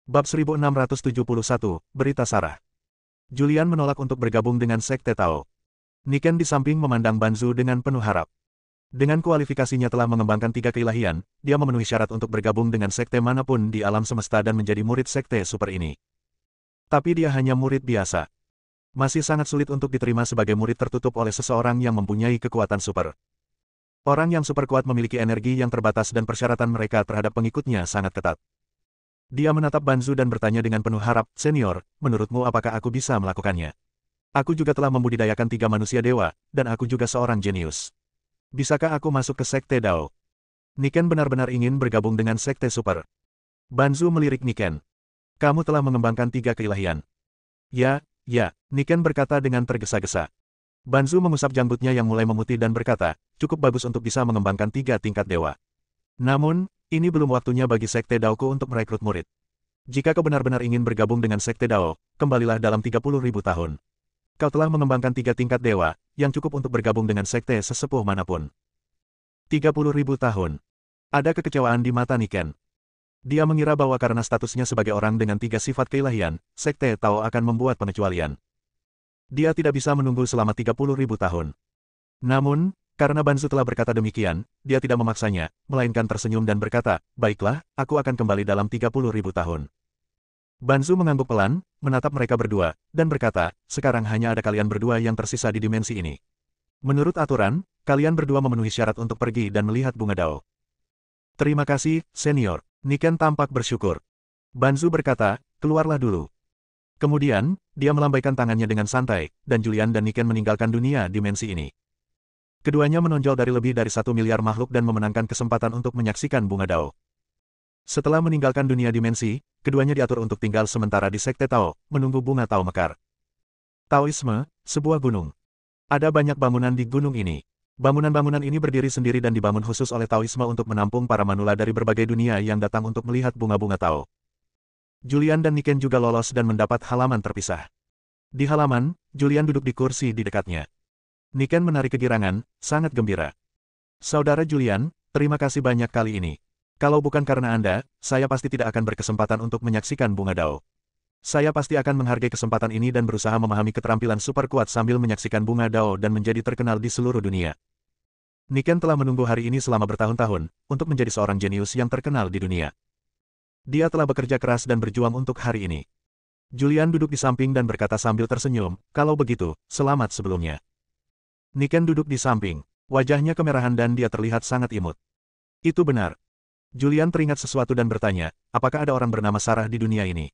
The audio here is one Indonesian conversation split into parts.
Bab 1671, Berita Sarah. Julian menolak untuk bergabung dengan Sekte Tao. Niken di samping memandang Banzu dengan penuh harap. Dengan kualifikasinya telah mengembangkan 3 keilahian, dia memenuhi syarat untuk bergabung dengan sekte manapun di alam semesta dan menjadi murid sekte super ini. Tapi dia hanya murid biasa. Masih sangat sulit untuk diterima sebagai murid tertutup oleh seseorang yang mempunyai kekuatan super. Orang yang super kuat memiliki energi yang terbatas dan persyaratan mereka terhadap pengikutnya sangat ketat. Dia menatap Banzu dan bertanya dengan penuh harap, "Senior, menurutmu apakah aku bisa melakukannya? Aku juga telah membudidayakan 3 manusia dewa, dan aku juga seorang jenius. Bisakah aku masuk ke Sekte Dao?" Niken benar-benar ingin bergabung dengan Sekte Super. Banzu melirik Niken. "Kamu telah mengembangkan 3 keilahian." Ya, Niken berkata dengan tergesa-gesa. Banzu mengusap janggutnya yang mulai memutih dan berkata, "Cukup bagus untuk bisa mengembangkan 3 tingkat dewa. Namun, ini belum waktunya bagi Sekte Daoku untuk merekrut murid. Jika kau benar-benar ingin bergabung dengan Sekte Dao, kembalilah dalam 30.000 tahun. Kau telah mengembangkan 3 tingkat dewa, yang cukup untuk bergabung dengan sekte sesepuh manapun." 30.000 tahun. Ada kekecewaan di mata Niken. Dia mengira bahwa karena statusnya sebagai orang dengan 3 sifat keilahian, Sekte Tao akan membuat pengecualian. Dia tidak bisa menunggu selama 30.000 tahun. Namun, karena Banzu telah berkata demikian, dia tidak memaksanya, melainkan tersenyum dan berkata, "Baiklah, aku akan kembali dalam 30.000 tahun." Banzu mengangguk pelan, menatap mereka berdua, dan berkata, "Sekarang hanya ada kalian berdua yang tersisa di dimensi ini. Menurut aturan, kalian berdua memenuhi syarat untuk pergi dan melihat bunga Dao." "Terima kasih, senior." Niken tampak bersyukur. Banzu berkata, "Keluarlah dulu." Kemudian, dia melambaikan tangannya dengan santai, dan Julian dan Niken meninggalkan dunia dimensi ini. Keduanya menonjol dari lebih dari 1 miliar makhluk dan memenangkan kesempatan untuk menyaksikan bunga Dao. Setelah meninggalkan dunia dimensi, keduanya diatur untuk tinggal sementara di Sekte Tao, menunggu bunga Tao mekar. Taoisme, sebuah gunung. Ada banyak bangunan di gunung ini. Bangunan-bangunan ini berdiri sendiri dan dibangun khusus oleh Taoisme untuk menampung para manula dari berbagai dunia yang datang untuk melihat bunga-bunga Tao. Julian dan Niken juga lolos dan mendapat halaman terpisah. Di halaman, Julian duduk di kursi di dekatnya. Niken menarik kegirangan, sangat gembira. "Saudara Julian, terima kasih banyak kali ini. Kalau bukan karena Anda, saya pasti tidak akan berkesempatan untuk menyaksikan bunga Dao. Saya pasti akan menghargai kesempatan ini dan berusaha memahami keterampilan super kuat sambil menyaksikan bunga Dao dan menjadi terkenal di seluruh dunia." Niken telah menunggu hari ini selama bertahun-tahun, untuk menjadi seorang jenius yang terkenal di dunia. Dia telah bekerja keras dan berjuang untuk hari ini. Julian duduk di samping dan berkata sambil tersenyum, "Kalau begitu, selamat sebelumnya." Niken duduk di samping. Wajahnya kemerahan dan dia terlihat sangat imut. "Itu benar." Julian teringat sesuatu dan bertanya, "Apakah ada orang bernama Sarah di dunia ini?"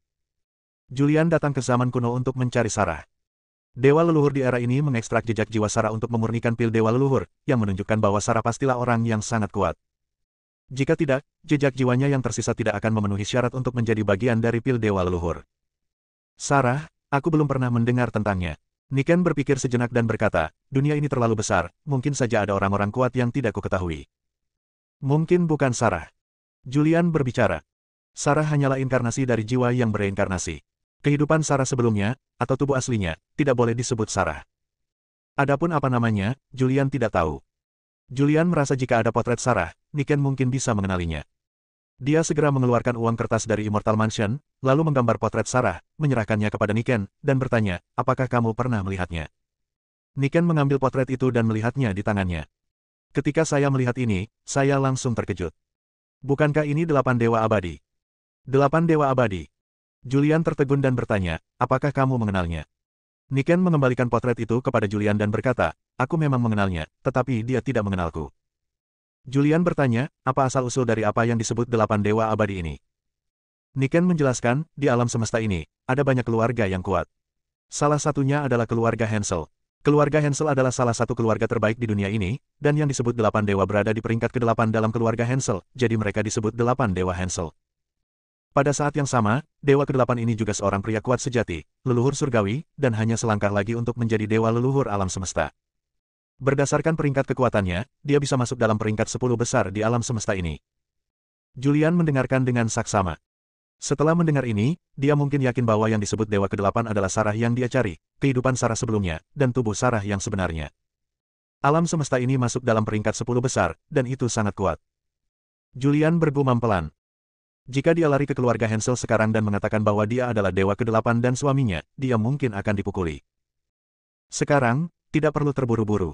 Julian datang ke zaman kuno untuk mencari Sarah. Dewa leluhur di era ini mengekstrak jejak jiwa Sarah untuk memurnikan pil dewa leluhur, yang menunjukkan bahwa Sarah pastilah orang yang sangat kuat. Jika tidak, jejak jiwanya yang tersisa tidak akan memenuhi syarat untuk menjadi bagian dari pil dewa leluhur. "Sarah, aku belum pernah mendengar tentangnya." Niken berpikir sejenak dan berkata, "Dunia ini terlalu besar, mungkin saja ada orang-orang kuat yang tidak kuketahui." "Mungkin bukan Sarah." Julian berbicara. "Sarah hanyalah inkarnasi dari jiwa yang bereinkarnasi. Kehidupan Sarah sebelumnya, atau tubuh aslinya, tidak boleh disebut Sarah. Adapun apa namanya, Julian tidak tahu." Julian merasa jika ada potret Sarah, Niken mungkin bisa mengenalinya. Dia segera mengeluarkan uang kertas dari Immortal Mansion, lalu menggambar potret Sarah, menyerahkannya kepada Niken, dan bertanya, "Apakah kamu pernah melihatnya?" Niken mengambil potret itu dan melihatnya di tangannya. "Ketika saya melihat ini, saya langsung terkejut. Bukankah ini 8 dewa abadi?" 8 dewa abadi. Julian tertegun dan bertanya, "Apakah kamu mengenalnya?" Niken mengembalikan potret itu kepada Julian dan berkata, "Aku memang mengenalnya, tetapi dia tidak mengenalku." Julian bertanya, "Apa asal-usul dari apa yang disebut 8 dewa abadi ini?" Niken menjelaskan, "Di alam semesta ini, ada banyak keluarga yang kuat. Salah satunya adalah keluarga Hansel. Keluarga Hansel adalah salah satu keluarga terbaik di dunia ini, dan yang disebut 8 dewa berada di peringkat ke-8 dalam keluarga Hansel, jadi mereka disebut 8 dewa Hansel. Pada saat yang sama, dewa ke-8 ini juga seorang pria kuat sejati, leluhur surgawi, dan hanya selangkah lagi untuk menjadi dewa leluhur alam semesta. Berdasarkan peringkat kekuatannya, dia bisa masuk dalam peringkat 10 besar di alam semesta ini." Julian mendengarkan dengan saksama. Setelah mendengar ini, dia mungkin yakin bahwa yang disebut dewa ke-8 adalah Sarah yang dia cari, kehidupan Sarah sebelumnya, dan tubuh Sarah yang sebenarnya. Alam semesta ini masuk dalam peringkat 10 besar, dan itu sangat kuat. Julian bergumam pelan. Jika dia lari ke keluarga Hansel sekarang dan mengatakan bahwa dia adalah dewa ke-8 dan suaminya, dia mungkin akan dipukuli. Sekarang, tidak perlu terburu-buru.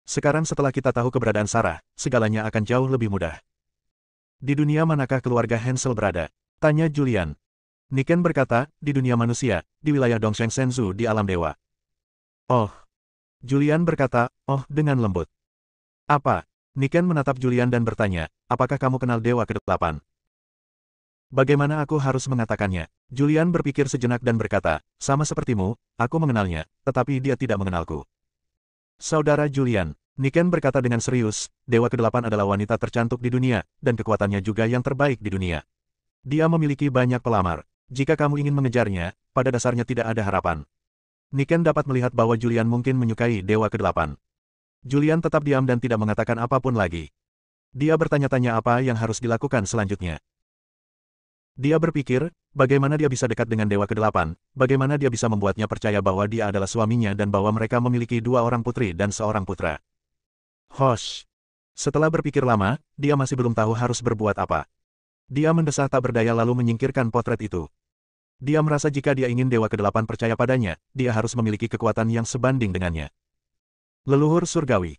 Sekarang setelah kita tahu keberadaan Sarah, segalanya akan jauh lebih mudah. Di dunia manakah keluarga Hansel berada? Tanya Julian. Niken berkata, di dunia manusia, di wilayah Dongsheng Senzu di alam dewa. Oh. Julian berkata, oh dengan lembut. Apa? Niken menatap Julian dan bertanya, apakah kamu kenal dewa ke-8? Bagaimana aku harus mengatakannya? Julian berpikir sejenak dan berkata, sama sepertimu, aku mengenalnya, tetapi dia tidak mengenalku. Saudara Julian, Niken berkata dengan serius, dewa ke-8 adalah wanita tercantik di dunia, dan kekuatannya juga yang terbaik di dunia. Dia memiliki banyak pelamar. Jika kamu ingin mengejarnya, pada dasarnya tidak ada harapan. Niken dapat melihat bahwa Julian mungkin menyukai dewa ke-8. Julian tetap diam dan tidak mengatakan apapun lagi. Dia bertanya-tanya apa yang harus dilakukan selanjutnya. Dia berpikir, bagaimana dia bisa dekat dengan dewa ke-8, bagaimana dia bisa membuatnya percaya bahwa dia adalah suaminya dan bahwa mereka memiliki 2 orang putri dan seorang putra. Hosh! Setelah berpikir lama, dia masih belum tahu harus berbuat apa. Dia mendesah tak berdaya lalu menyingkirkan potret itu. Dia merasa jika dia ingin dewa ke-8 percaya padanya, dia harus memiliki kekuatan yang sebanding dengannya. Leluhur surgawi.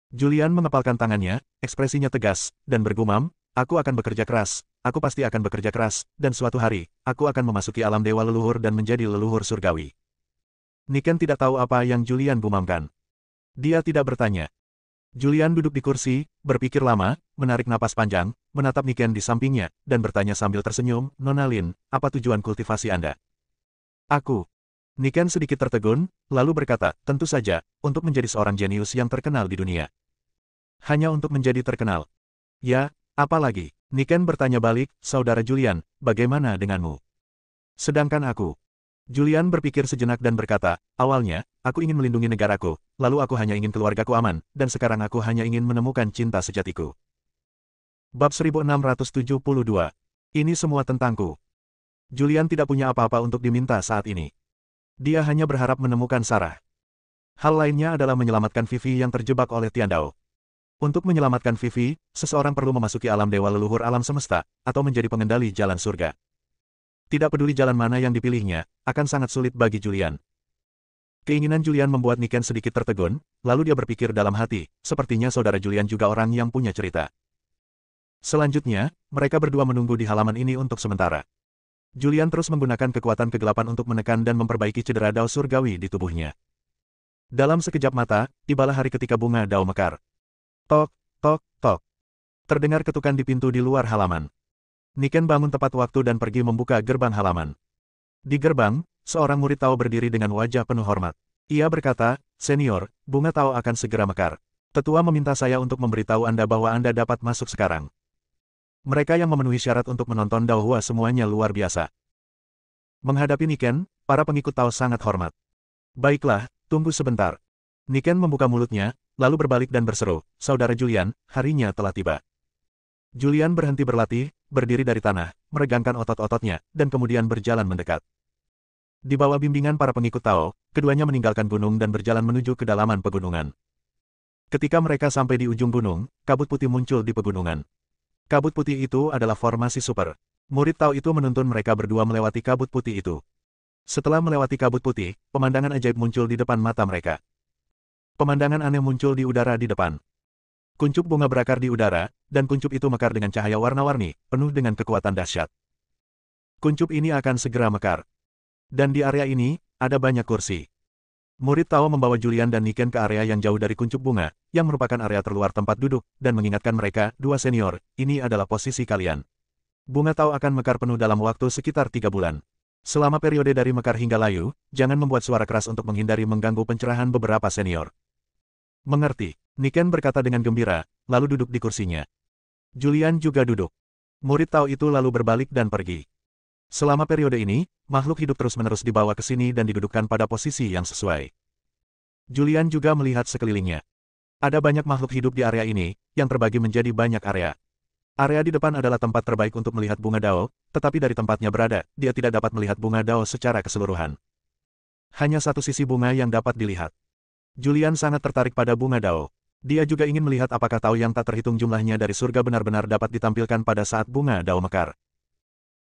Julian mengepalkan tangannya, ekspresinya tegas, dan bergumam, aku akan bekerja keras, aku pasti akan bekerja keras, dan suatu hari, aku akan memasuki alam dewa leluhur dan menjadi leluhur surgawi. Niken tidak tahu apa yang Julian gumamkan. Dia tidak bertanya. Julian duduk di kursi, berpikir lama, menarik napas panjang, menatap Niken di sampingnya, dan bertanya sambil tersenyum, Nona Lin, apa tujuan kultivasi Anda? Aku. Niken sedikit tertegun, lalu berkata, tentu saja, untuk menjadi seorang jenius yang terkenal di dunia. Hanya untuk menjadi terkenal. Ya, apa lagi? Niken bertanya balik, saudara Julian, bagaimana denganmu? Sedangkan aku. Julian berpikir sejenak dan berkata, awalnya, aku ingin melindungi negaraku, lalu aku hanya ingin keluargaku aman, dan sekarang aku hanya ingin menemukan cinta sejatiku. Bab 1672. Ini semua tentangku. Julian tidak punya apa-apa untuk diminta saat ini. Dia hanya berharap menemukan Sarah. Hal lainnya adalah menyelamatkan Vivi yang terjebak oleh Tiandao. Untuk menyelamatkan Vivi, seseorang perlu memasuki alam dewa leluhur alam semesta, atau menjadi pengendali jalan surga. Tidak peduli jalan mana yang dipilihnya, akan sangat sulit bagi Julian. Keinginan Julian membuat Niken sedikit tertegun, lalu dia berpikir dalam hati, sepertinya saudara Julian juga orang yang punya cerita. Selanjutnya, mereka berdua menunggu di halaman ini untuk sementara. Julian terus menggunakan kekuatan kegelapan untuk menekan dan memperbaiki cedera dao surgawi di tubuhnya. Dalam sekejap mata, tibalah hari ketika bunga dao mekar. Tok, tok, tok. Terdengar ketukan di pintu di luar halaman. Niken bangun tepat waktu dan pergi membuka gerbang halaman. Di gerbang, seorang murid Tao berdiri dengan wajah penuh hormat. Ia berkata, Senior, bunga Tao akan segera mekar. Tetua meminta saya untuk memberitahu Anda bahwa Anda dapat masuk sekarang. Mereka yang memenuhi syarat untuk menonton Dao Hua semuanya luar biasa. Menghadapi Niken, para pengikut Tao sangat hormat. Baiklah, tunggu sebentar. Niken membuka mulutnya, lalu berbalik dan berseru, Saudara Julian, harinya telah tiba. Julian berhenti berlatih, berdiri dari tanah, meregangkan otot-ototnya, dan kemudian berjalan mendekat. Di bawah bimbingan para pengikut Tao, keduanya meninggalkan gunung dan berjalan menuju kedalaman pegunungan. Ketika mereka sampai di ujung gunung, kabut putih muncul di pegunungan. Kabut putih itu adalah formasi super. Murid Tao itu menuntun mereka berdua melewati kabut putih itu. Setelah melewati kabut putih, pemandangan ajaib muncul di depan mata mereka. Pemandangan aneh muncul di udara di depan. Kuncup bunga berakar di udara, dan kuncup itu mekar dengan cahaya warna-warni, penuh dengan kekuatan dahsyat. Kuncup ini akan segera mekar. Dan di area ini, ada banyak kursi. Murid Tao membawa Julian dan Niken ke area yang jauh dari kuncup bunga, yang merupakan area terluar tempat duduk, dan mengingatkan mereka, dua senior, ini adalah posisi kalian. Bunga Tao akan mekar penuh dalam waktu sekitar 3 bulan. Selama periode dari mekar hingga layu, jangan membuat suara keras untuk menghindari mengganggu pencerahan beberapa senior. Mengerti, Niken berkata dengan gembira, lalu duduk di kursinya. Julian juga duduk. Murid Tao itu lalu berbalik dan pergi. Selama periode ini, makhluk hidup terus-menerus dibawa ke sini dan didudukkan pada posisi yang sesuai. Julian juga melihat sekelilingnya. Ada banyak makhluk hidup di area ini, yang terbagi menjadi banyak area. Area di depan adalah tempat terbaik untuk melihat bunga Dao, tetapi dari tempatnya berada, dia tidak dapat melihat bunga Dao secara keseluruhan. Hanya satu sisi bunga yang dapat dilihat. Julian sangat tertarik pada bunga Dao. Dia juga ingin melihat apakah Tao yang tak terhitung jumlahnya dari surga benar-benar dapat ditampilkan pada saat bunga Dao mekar.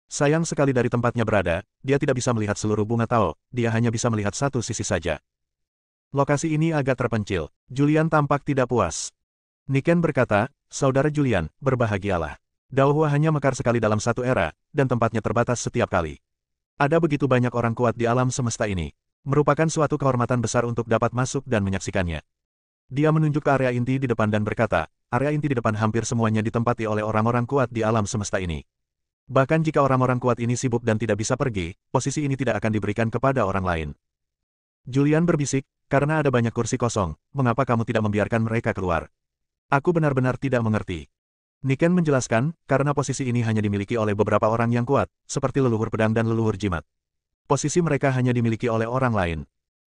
Sayang sekali dari tempatnya berada, dia tidak bisa melihat seluruh bunga Tao, dia hanya bisa melihat satu sisi saja. Lokasi ini agak terpencil. Julian tampak tidak puas. Niken berkata, "Saudara Julian, berbahagialah. Daohua hanya mekar sekali dalam satu era, dan tempatnya terbatas setiap kali. Ada begitu banyak orang kuat di alam semesta ini. Merupakan suatu kehormatan besar untuk dapat masuk dan menyaksikannya." Dia menunjuk ke area inti di depan dan berkata, "Area inti di depan hampir semuanya ditempati oleh orang-orang kuat di alam semesta ini. Bahkan jika orang-orang kuat ini sibuk dan tidak bisa pergi, posisi ini tidak akan diberikan kepada orang lain." Julian berbisik, "Karena ada banyak kursi kosong, mengapa kamu tidak membiarkan mereka keluar? Aku benar-benar tidak mengerti." Niken menjelaskan, karena posisi ini hanya dimiliki oleh beberapa orang yang kuat, seperti leluhur pedang dan leluhur jimat. Posisi mereka hanya dimiliki oleh orang lain.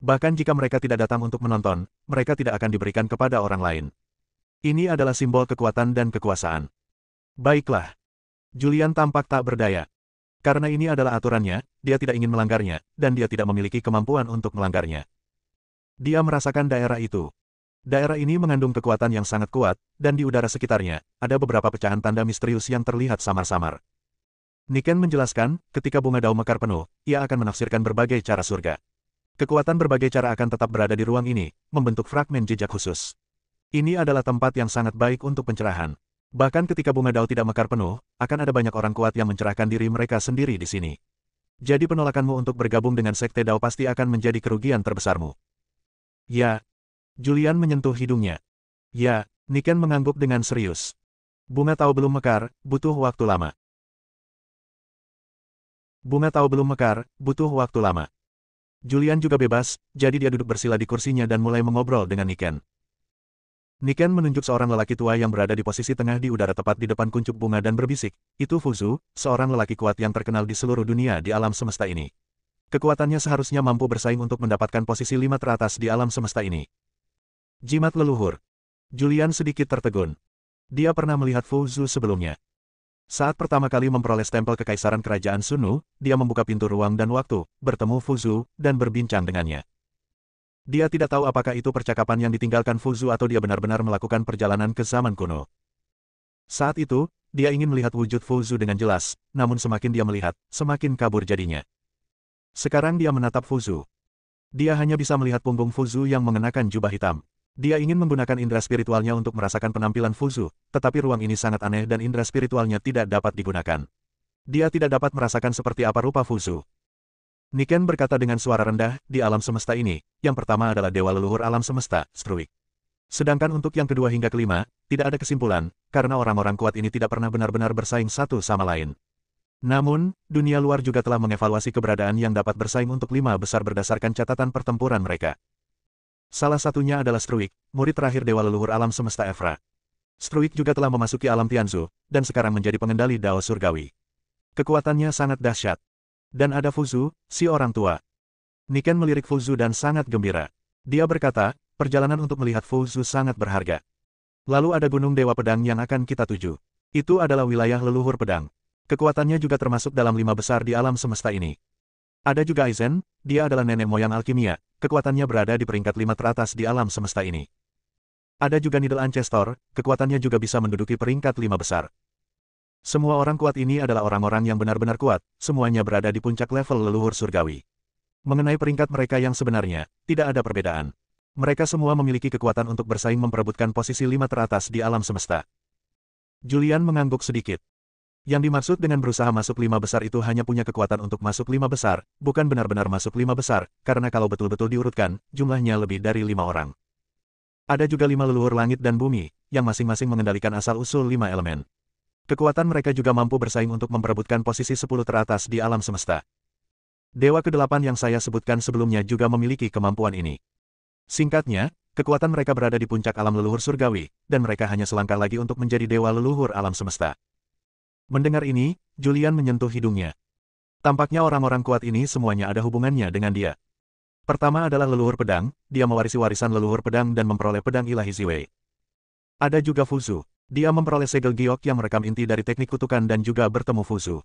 Bahkan jika mereka tidak datang untuk menonton, mereka tidak akan diberikan kepada orang lain. Ini adalah simbol kekuatan dan kekuasaan. Baiklah. Julian tampak tak berdaya. Karena ini adalah aturannya, dia tidak ingin melanggarnya, dan dia tidak memiliki kemampuan untuk melanggarnya. Dia merasakan daerah itu. Daerah ini mengandung kekuatan yang sangat kuat, dan di udara sekitarnya, ada beberapa pecahan tanda misterius yang terlihat samar-samar. Niken menjelaskan, ketika bunga Dao mekar penuh, ia akan menafsirkan berbagai cara surga. Kekuatan berbagai cara akan tetap berada di ruang ini, membentuk fragmen jejak khusus. Ini adalah tempat yang sangat baik untuk pencerahan. Bahkan ketika bunga Dao tidak mekar penuh, akan ada banyak orang kuat yang mencerahkan diri mereka sendiri di sini. Jadi penolakanmu untuk bergabung dengan Sekte Dao pasti akan menjadi kerugian terbesarmu. Ya. Julian menyentuh hidungnya. Ya, Niken mengangguk dengan serius. Bunga Tao belum mekar, butuh waktu lama. Bunga Tao belum mekar, butuh waktu lama. Julian juga bebas, jadi dia duduk bersila di kursinya dan mulai mengobrol dengan Niken. Niken menunjuk seorang lelaki tua yang berada di posisi tengah di udara tepat di depan kuncup bunga dan berbisik, "Itu Fuzu, seorang lelaki kuat yang terkenal di seluruh dunia di alam semesta ini. Kekuatannya seharusnya mampu bersaing untuk mendapatkan posisi 5 teratas di alam semesta ini." Jimat leluhur. Julian sedikit tertegun. Dia pernah melihat Fuzu sebelumnya. Saat pertama kali memperoleh stempel kekaisaran kerajaan Sunu, dia membuka pintu ruang dan waktu, bertemu Fuzu, dan berbincang dengannya. Dia tidak tahu apakah itu percakapan yang ditinggalkan Fuzu atau dia benar-benar melakukan perjalanan ke zaman kuno. Saat itu, dia ingin melihat wujud Fuzu dengan jelas, namun semakin dia melihat, semakin kabur jadinya. Sekarang dia menatap Fuzu. Dia hanya bisa melihat punggung Fuzu yang mengenakan jubah hitam. Dia ingin menggunakan indera spiritualnya untuk merasakan penampilan Fuzu, tetapi ruang ini sangat aneh dan indera spiritualnya tidak dapat digunakan. Dia tidak dapat merasakan seperti apa rupa Fuzu. Niken berkata dengan suara rendah, "Di alam semesta ini, yang pertama adalah Dewa Leluhur Alam Semesta, Struik. Sedangkan untuk yang kedua hingga kelima, tidak ada kesimpulan, karena orang-orang kuat ini tidak pernah benar-benar bersaing satu sama lain. Namun, dunia luar juga telah mengevaluasi keberadaan yang dapat bersaing untuk 5 besar berdasarkan catatan pertempuran mereka. Salah satunya adalah Struik, murid terakhir Dewa Leluhur Alam Semesta Evra. Struik juga telah memasuki alam Tianzu, dan sekarang menjadi pengendali Dao Surgawi. Kekuatannya sangat dahsyat. Dan ada Fuzu, si orang tua." Niken melirik Fuzu dan sangat gembira. Dia berkata, "Perjalanan untuk melihat Fuzu sangat berharga. Lalu ada Gunung Dewa Pedang yang akan kita tuju. Itu adalah wilayah leluhur pedang. Kekuatannya juga termasuk dalam 5 besar di alam semesta ini. Ada juga Aizen, dia adalah nenek moyang alkimia, kekuatannya berada di peringkat 5 teratas di alam semesta ini. Ada juga Needle Ancestor, kekuatannya juga bisa menduduki peringkat 5 besar. Semua orang kuat ini adalah orang-orang yang benar-benar kuat, semuanya berada di puncak level leluhur surgawi. Mengenai peringkat mereka yang sebenarnya, tidak ada perbedaan. Mereka semua memiliki kekuatan untuk bersaing memperebutkan posisi 5 teratas di alam semesta." Julian mengangguk sedikit. Yang dimaksud dengan berusaha masuk 5 besar itu hanya punya kekuatan untuk masuk 5 besar, bukan benar-benar masuk 5 besar, karena kalau betul-betul diurutkan, jumlahnya lebih dari 5 orang. Ada juga 5 leluhur langit dan bumi, yang masing-masing mengendalikan asal-usul 5 elemen. Kekuatan mereka juga mampu bersaing untuk memperebutkan posisi 10 teratas di alam semesta. Dewa ke-8 yang saya sebutkan sebelumnya juga memiliki kemampuan ini. Singkatnya, kekuatan mereka berada di puncak alam leluhur surgawi, dan mereka hanya selangkah lagi untuk menjadi dewa leluhur alam semesta. Mendengar ini, Julian menyentuh hidungnya. Tampaknya orang-orang kuat ini semuanya ada hubungannya dengan dia. Pertama adalah leluhur pedang, dia mewarisi warisan leluhur pedang dan memperoleh pedang ilahi Ziwei. Ada juga Fuzu. Dia memperoleh segel giok yang merekam inti dari teknik kutukan dan juga bertemu Fuzu.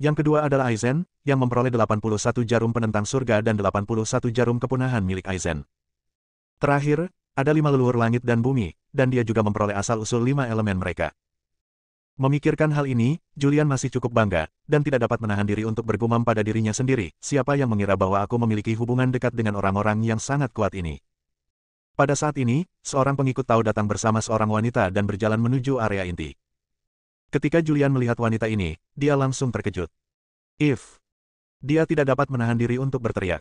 Yang kedua adalah Aizen, yang memperoleh 81 jarum penentang surga dan 81 jarum kepunahan milik Aizen. Terakhir, ada 5 leluhur langit dan bumi, dan dia juga memperoleh asal-usul 5 elemen mereka. Memikirkan hal ini, Julian masih cukup bangga, dan tidak dapat menahan diri untuk bergumam pada dirinya sendiri, siapa yang mengira bahwa aku memiliki hubungan dekat dengan orang-orang yang sangat kuat ini. Pada saat ini, seorang pengikut Tao datang bersama seorang wanita dan berjalan menuju area inti. Ketika Julian melihat wanita ini, dia langsung terkejut. If. Dia tidak dapat menahan diri untuk berteriak.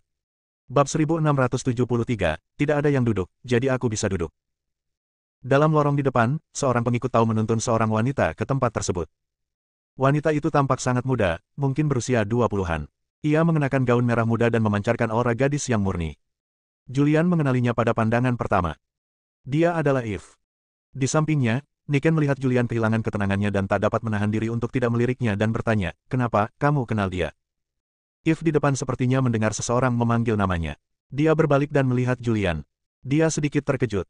Bab 1673, tidak ada yang duduk, jadi aku bisa duduk. Dalam lorong di depan, seorang pengikut Tao menuntun seorang wanita ke tempat tersebut. Wanita itu tampak sangat muda, mungkin berusia 20-an. Ia mengenakan gaun merah muda dan memancarkan aura gadis yang murni. Julian mengenalinya pada pandangan pertama. Dia adalah Eve. Di sampingnya, Niken melihat Julian kehilangan ketenangannya dan tak dapat menahan diri untuk tidak meliriknya dan bertanya, "Kenapa, kamu kenal dia?" Eve di depan sepertinya mendengar seseorang memanggil namanya. Dia berbalik dan melihat Julian. Dia sedikit terkejut.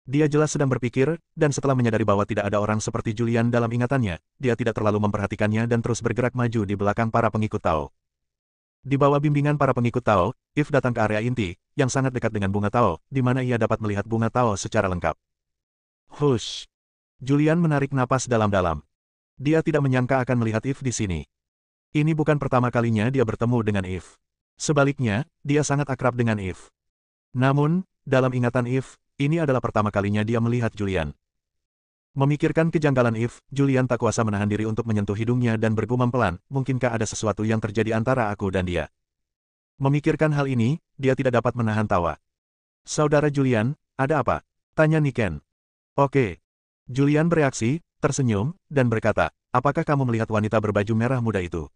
Dia jelas sedang berpikir, dan setelah menyadari bahwa tidak ada orang seperti Julian dalam ingatannya, dia tidak terlalu memperhatikannya dan terus bergerak maju di belakang para pengikut Tao. Di bawah bimbingan para pengikut Tao, Eve datang ke area inti, yang sangat dekat dengan bunga Tao, di mana ia dapat melihat bunga Tao secara lengkap. Hush! Julian menarik napas dalam-dalam. Dia tidak menyangka akan melihat Eve di sini. Ini bukan pertama kalinya dia bertemu dengan Eve. Sebaliknya, dia sangat akrab dengan Eve. Namun, dalam ingatan Eve, ini adalah pertama kalinya dia melihat Julian. Memikirkan kejanggalan Eve, Julian tak kuasa menahan diri untuk menyentuh hidungnya dan bergumam pelan, mungkinkah ada sesuatu yang terjadi antara aku dan dia. Memikirkan hal ini, dia tidak dapat menahan tawa. "Saudara Julian, ada apa?" tanya Niken. "Oke." Julian bereaksi, tersenyum, dan berkata, "Apakah kamu melihat wanita berbaju merah muda itu?"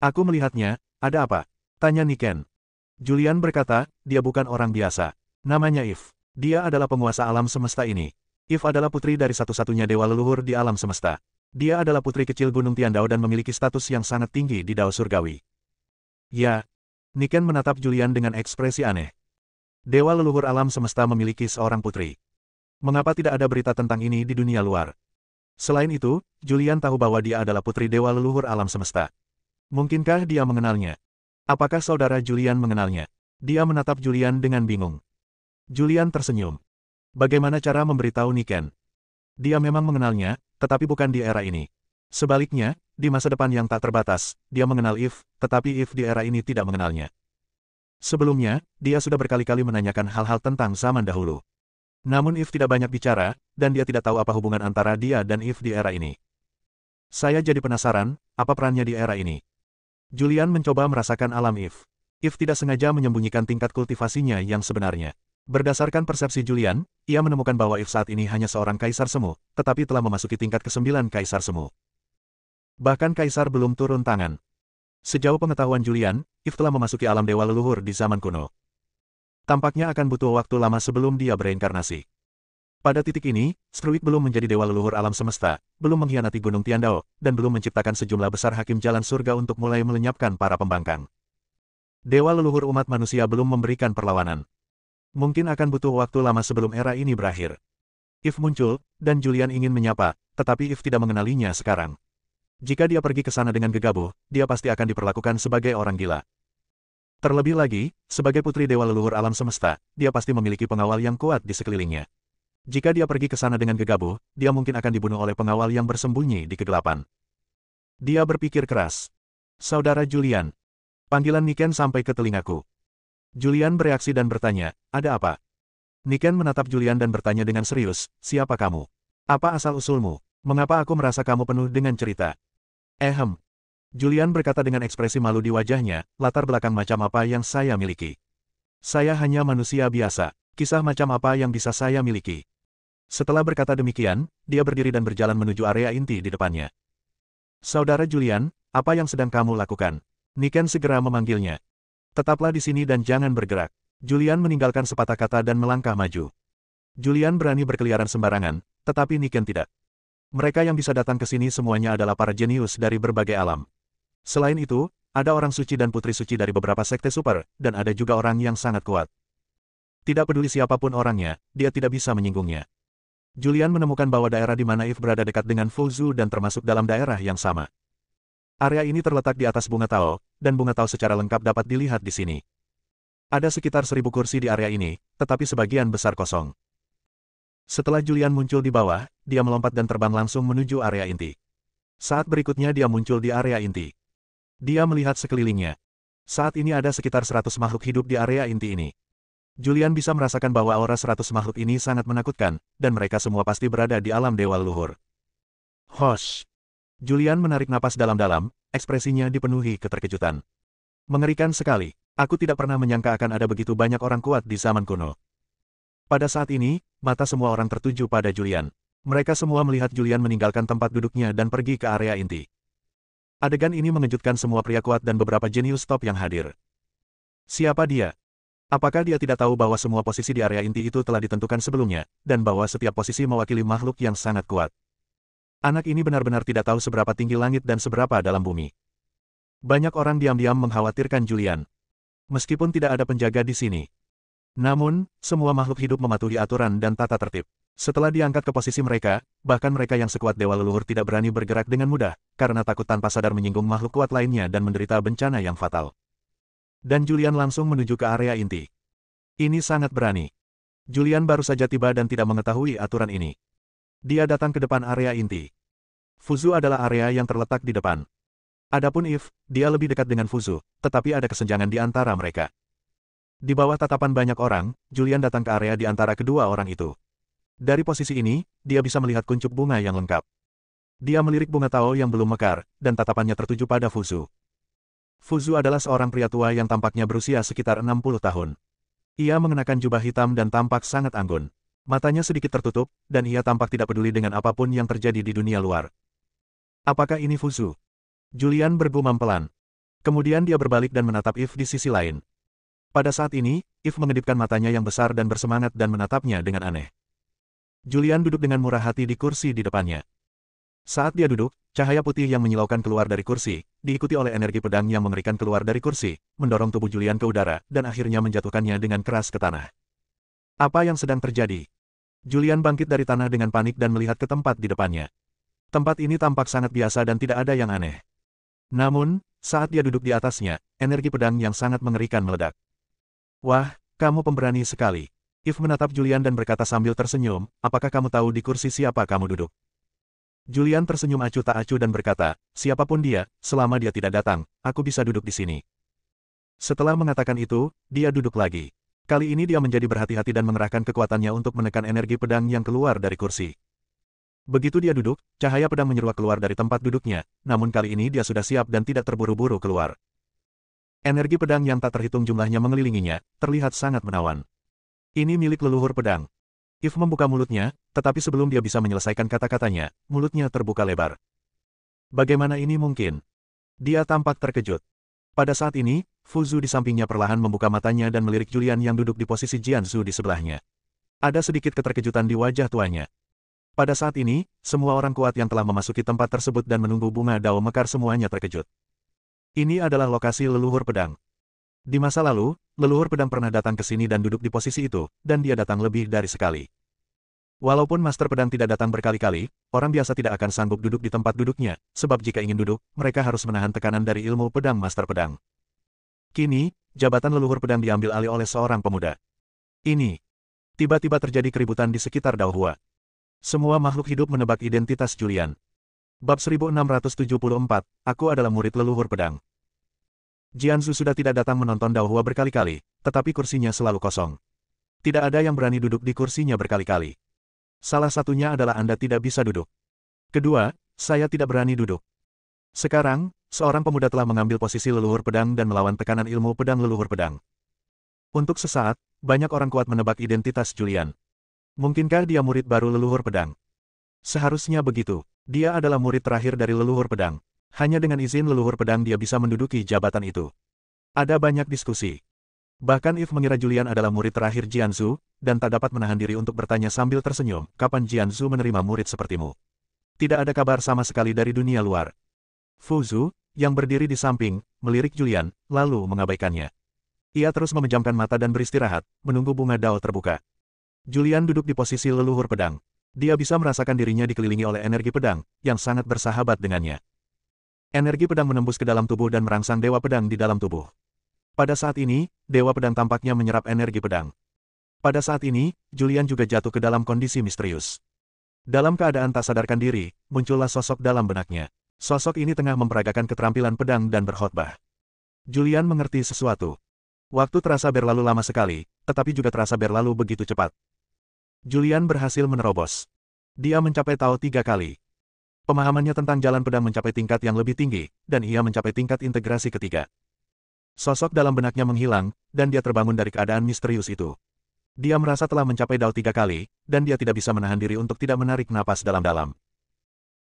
"Aku melihatnya, ada apa?" tanya Niken. Julian berkata, "Dia bukan orang biasa. Namanya Eve. Dia adalah penguasa alam semesta ini. Eve adalah putri dari satu-satunya dewa leluhur di alam semesta. Dia adalah putri kecil Gunung Tiandao dan memiliki status yang sangat tinggi di Dao Surgawi." "Ya." Niken menatap Julian dengan ekspresi aneh. Dewa leluhur alam semesta memiliki seorang putri. Mengapa tidak ada berita tentang ini di dunia luar? Selain itu, Julian tahu bahwa dia adalah putri dewa leluhur alam semesta. Mungkinkah dia mengenalnya? Apakah saudara Julian mengenalnya? Dia menatap Julian dengan bingung. Julian tersenyum. Bagaimana cara memberitahu Niken? Dia memang mengenalnya, tetapi bukan di era ini. Sebaliknya, di masa depan yang tak terbatas, dia mengenal Eve, tetapi Eve di era ini tidak mengenalnya. Sebelumnya, dia sudah berkali-kali menanyakan hal-hal tentang zaman dahulu. Namun Eve tidak banyak bicara, dan dia tidak tahu apa hubungan antara dia dan Eve di era ini. Saya jadi penasaran, apa perannya di era ini? Julian mencoba merasakan alam Eve. Eve tidak sengaja menyembunyikan tingkat kultivasinya yang sebenarnya. Berdasarkan persepsi Julian, ia menemukan bahwa Eve saat ini hanya seorang kaisar semu, tetapi telah memasuki tingkat ke-9 kaisar semu. Bahkan kaisar belum turun tangan. Sejauh pengetahuan Julian, Eve telah memasuki alam dewa leluhur di zaman kuno. Tampaknya akan butuh waktu lama sebelum dia bereinkarnasi. Pada titik ini, Struik belum menjadi dewa leluhur alam semesta, belum mengkhianati Gunung Tiandao, dan belum menciptakan sejumlah besar hakim jalan surga untuk mulai melenyapkan para pembangkang. Dewa leluhur umat manusia belum memberikan perlawanan. Mungkin akan butuh waktu lama sebelum era ini berakhir. Eve muncul, dan Julian ingin menyapa, tetapi Eve tidak mengenalinya sekarang. Jika dia pergi ke sana dengan gegabah, dia pasti akan diperlakukan sebagai orang gila. Terlebih lagi, sebagai putri dewa leluhur alam semesta, dia pasti memiliki pengawal yang kuat di sekelilingnya. Jika dia pergi ke sana dengan gegabah, dia mungkin akan dibunuh oleh pengawal yang bersembunyi di kegelapan. Dia berpikir keras. "Saudara Julian." Panggilan Niken sampai ke telingaku. Julian bereaksi dan bertanya, "Ada apa?" Niken menatap Julian dan bertanya dengan serius, "Siapa kamu? Apa asal-usulmu? Mengapa aku merasa kamu penuh dengan cerita?" Julian berkata dengan ekspresi malu di wajahnya, "Latar belakang macam apa yang saya miliki? Saya hanya manusia biasa. Kisah macam apa yang bisa saya miliki?" Setelah berkata demikian, dia berdiri dan berjalan menuju area inti di depannya. "Saudara Julian, apa yang sedang kamu lakukan?" Niken segera memanggilnya. "Tetaplah di sini dan jangan bergerak." Julian meninggalkan sepatah kata dan melangkah maju. Julian berani berkeliaran sembarangan, tetapi Niken tidak. Mereka yang bisa datang ke sini semuanya adalah para jenius dari berbagai alam. Selain itu, ada orang suci dan putri suci dari beberapa sekte super, dan ada juga orang yang sangat kuat. Tidak peduli siapapun orangnya, dia tidak bisa menyinggungnya. Julian menemukan bahwa daerah di mana Eve berada dekat dengan Fuzhou dan termasuk dalam daerah yang sama. Area ini terletak di atas bunga Tao, dan bunga Tao secara lengkap dapat dilihat di sini. Ada sekitar 1000 kursi di area ini, tetapi sebagian besar kosong. Setelah Julian muncul di bawah, dia melompat dan terbang langsung menuju area inti. Saat berikutnya dia muncul di area inti. Dia melihat sekelilingnya. Saat ini ada sekitar 100 makhluk hidup di area inti ini. Julian bisa merasakan bahwa aura 100 makhluk ini sangat menakutkan, dan mereka semua pasti berada di alam dewa leluhur. Hosh! Julian menarik napas dalam-dalam, ekspresinya dipenuhi keterkejutan. Mengerikan sekali. Aku tidak pernah menyangka akan ada begitu banyak orang kuat di zaman kuno. Pada saat ini, mata semua orang tertuju pada Julian. Mereka semua melihat Julian meninggalkan tempat duduknya dan pergi ke area inti. Adegan ini mengejutkan semua pria kuat dan beberapa jenius top yang hadir. Siapa dia? Apakah dia tidak tahu bahwa semua posisi di area inti itu telah ditentukan sebelumnya, dan bahwa setiap posisi mewakili makhluk yang sangat kuat? Anak ini benar-benar tidak tahu seberapa tinggi langit dan seberapa dalam bumi. Banyak orang diam-diam mengkhawatirkan Julian. Meskipun tidak ada penjaga di sini. Namun, semua makhluk hidup mematuhi aturan dan tata tertib. Setelah diangkat ke posisi mereka, bahkan mereka yang sekuat dewa leluhur tidak berani bergerak dengan mudah, karena takut tanpa sadar menyinggung makhluk kuat lainnya dan menderita bencana yang fatal. Dan Julian langsung menuju ke area inti. Ini sangat berani. Julian baru saja tiba dan tidak mengetahui aturan ini. Dia datang ke depan area inti. Fuzu adalah area yang terletak di depan. Adapun If, dia lebih dekat dengan Fuzu, tetapi ada kesenjangan di antara mereka. Di bawah tatapan banyak orang, Julian datang ke area di antara kedua orang itu. Dari posisi ini, dia bisa melihat kuncup bunga yang lengkap. Dia melirik bunga Tao yang belum mekar, dan tatapannya tertuju pada Fuzu. Fuzu adalah seorang pria tua yang tampaknya berusia sekitar 60 tahun. Ia mengenakan jubah hitam dan tampak sangat anggun. Matanya sedikit tertutup, dan ia tampak tidak peduli dengan apapun yang terjadi di dunia luar. Apakah ini Fuzu? Julian bergumam pelan. Kemudian dia berbalik dan menatap If di sisi lain. Pada saat ini, If mengedipkan matanya yang besar dan bersemangat dan menatapnya dengan aneh. Julian duduk dengan murah hati di kursi di depannya. Saat dia duduk, cahaya putih yang menyilaukan keluar dari kursi, diikuti oleh energi pedang yang mengerikan keluar dari kursi, mendorong tubuh Julian ke udara, dan akhirnya menjatuhkannya dengan keras ke tanah. Apa yang sedang terjadi? Julian bangkit dari tanah dengan panik dan melihat ke tempat di depannya. Tempat ini tampak sangat biasa dan tidak ada yang aneh. Namun, saat dia duduk di atasnya, energi pedang yang sangat mengerikan meledak. Wah, kamu pemberani sekali. If menatap Julian dan berkata sambil tersenyum, apakah kamu tahu di kursi siapa kamu duduk? Julian tersenyum acuh tak acuh dan berkata, siapapun dia, selama dia tidak datang, aku bisa duduk di sini. Setelah mengatakan itu, dia duduk lagi. Kali ini dia menjadi berhati-hati dan mengerahkan kekuatannya untuk menekan energi pedang yang keluar dari kursi. Begitu dia duduk, cahaya pedang menyeruak keluar dari tempat duduknya, namun kali ini dia sudah siap dan tidak terburu-buru keluar. Energi pedang yang tak terhitung jumlahnya mengelilinginya, terlihat sangat menawan. Ini milik leluhur pedang. If membuka mulutnya, tetapi sebelum dia bisa menyelesaikan kata-katanya, mulutnya terbuka lebar. Bagaimana ini mungkin? Dia tampak terkejut. Pada saat ini, Fuzu di sampingnya perlahan membuka matanya dan melirik Julian yang duduk di posisi Jianzu di sebelahnya. Ada sedikit keterkejutan di wajah tuanya. Pada saat ini, semua orang kuat yang telah memasuki tempat tersebut dan menunggu bunga Dao mekar semuanya terkejut. Ini adalah lokasi leluhur pedang. Di masa lalu, leluhur pedang pernah datang ke sini dan duduk di posisi itu, dan dia datang lebih dari sekali. Walaupun master pedang tidak datang berkali-kali, orang biasa tidak akan sanggup duduk di tempat duduknya, sebab jika ingin duduk, mereka harus menahan tekanan dari ilmu pedang master pedang. Kini, jabatan leluhur pedang diambil alih oleh seorang pemuda. Ini. Tiba-tiba terjadi keributan di sekitar Dao Hua. Semua makhluk hidup menebak identitas Julian. Bab 1674, aku adalah murid leluhur pedang. Jianzu sudah tidak datang menonton Dao Hua berkali-kali, tetapi kursinya selalu kosong. Tidak ada yang berani duduk di kursinya berkali-kali. Salah satunya adalah Anda tidak bisa duduk. Kedua, saya tidak berani duduk. Sekarang, seorang pemuda telah mengambil posisi leluhur pedang dan melawan tekanan ilmu pedang leluhur pedang. Untuk sesaat, banyak orang kuat menebak identitas Julian. Mungkinkah dia murid baru leluhur pedang? Seharusnya begitu. Dia adalah murid terakhir dari leluhur pedang. Hanya dengan izin leluhur pedang dia bisa menduduki jabatan itu. Ada banyak diskusi. Bahkan If mengira Julian adalah murid terakhir Jianzu, dan tak dapat menahan diri untuk bertanya sambil tersenyum, kapan Jianzu menerima murid sepertimu? Tidak ada kabar sama sekali dari dunia luar. Fuzu, yang berdiri di samping, melirik Julian, lalu mengabaikannya. Ia terus memejamkan mata dan beristirahat, menunggu bunga Dao terbuka. Julian duduk di posisi leluhur pedang. Dia bisa merasakan dirinya dikelilingi oleh energi pedang, yang sangat bersahabat dengannya. Energi pedang menembus ke dalam tubuh dan merangsang dewa pedang di dalam tubuh. Pada saat ini, dewa pedang tampaknya menyerap energi pedang. Pada saat ini, Julian juga jatuh ke dalam kondisi misterius. Dalam keadaan tak sadarkan diri, muncullah sosok dalam benaknya. Sosok ini tengah memperagakan keterampilan pedang dan berkhotbah. Julian mengerti sesuatu. Waktu terasa berlalu lama sekali, tetapi juga terasa berlalu begitu cepat. Julian berhasil menerobos. Dia mencapai Tao 3 kali. Pemahamannya tentang jalan pedang mencapai tingkat yang lebih tinggi, dan ia mencapai tingkat integrasi ketiga. Sosok dalam benaknya menghilang, dan dia terbangun dari keadaan misterius itu. Dia merasa telah mencapai Dao 3 kali, dan dia tidak bisa menahan diri untuk tidak menarik napas dalam-dalam.